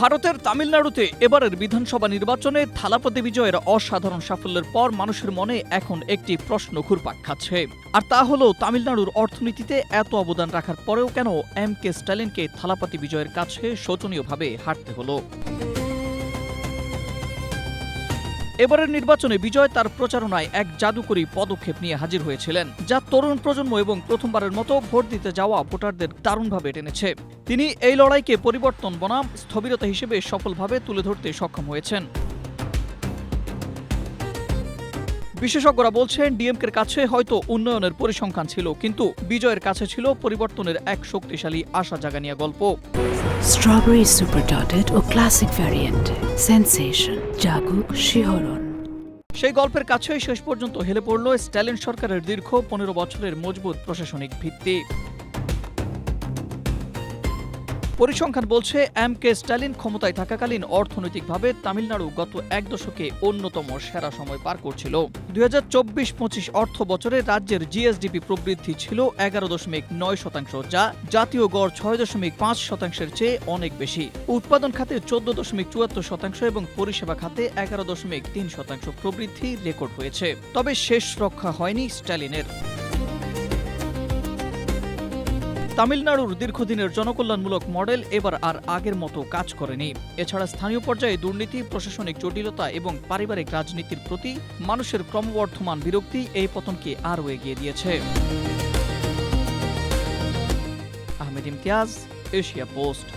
ভারতের তামিলনাড়ুতে এবারের বিধানসভা নির্বাচনে থালাপতি বিজয়ের অসাধারণ সাফল্যের পর মানুষের মনে এখন একটি প্রশ্ন ঘুরপাক খাচ্ছে। আর তা হলো, তামিলনাড়ুর অর্থনীতিতে এত অবদান রাখার পরেও কেন এম.কে. স্ট্যালিনকে থালাপতি বিজয়ের কাছে শোচনীয়ভাবে হারতে হলো। এবারের নির্বাচনে বিজয় তার প্রচারণায় এক জাদুকরী পদক্ষেপ নিয়ে হাজির হয়েছিলেন, যা তরুণ প্রজন্ম এবং প্রথমবারের মতো ভোট দিতে যাওয়া ভোটারদের দারুণভাবে টেনেছে। তিনি এই লড়াইকে পরিবর্তন বনাম স্থবিরতা হিসেবে সফলভাবে তুলে ধরতে সক্ষম হয়েছেন। বিশেষজ্ঞরা বলছেন, ডিএমকের কাছে হয়তো উন্নয়নের পরিসংখ্যান ছিল, কিন্তু বিজয়ের কাছে ছিল পরিবর্তনের এক শক্তিশালী আশা জাগানিয়া গল্প। স্ট্রবেরি সুপার ডটেড ও ক্লাসিক ভ্যারিয়েন্টে সেনসেশন জাগুক শিহরণ। সেই গল্পের কাছেই শেষ পর্যন্ত হেলে পড়ল স্ট্যালিন সরকারের দীর্ঘ ১৫ বছরের মজবুত প্রশাসনিক ভিত্তি। পরিসংখ্যান বলছে, এম.কে. স্ট্যালিন ক্ষমতায় থাকাকালীন অর্থনৈতিকভাবে তামিলনাড়ু গত এক দশকে অন্যতম সেরা সময় পার করছিল। ২০২৪-২৫ অর্থ বছরে রাজ্যের জিএসডিপি প্রবৃদ্ধি ছিল ১১.৯%, যা জাতীয় গড় ৬.৫%-এর চেয়ে অনেক বেশি। উৎপাদন খাতে ১৪.৭৪% এবং পরিষেবা খাতে ১১.৩% প্রবৃদ্ধি রেকর্ড হয়েছে। তবে শেষ রক্ষা হয়নি স্ট্যালিনের। তামিলনাড়ুর দীর্ঘদিনের জনকল্যাণমূলক মডেল এবার আর আগের মতো কাজ করেনি। এছাড়া স্থানীয় পর্যায়ে দুর্নীতি, প্রশাসনিক জটিলতা এবং পারিবারিক রাজনীতির প্রতি মানুষের ক্রমবর্ধমান বিরক্তি এই পতনকে আরও এগিয়ে দিয়েছে। Ahmed Imtiaz, Asia post.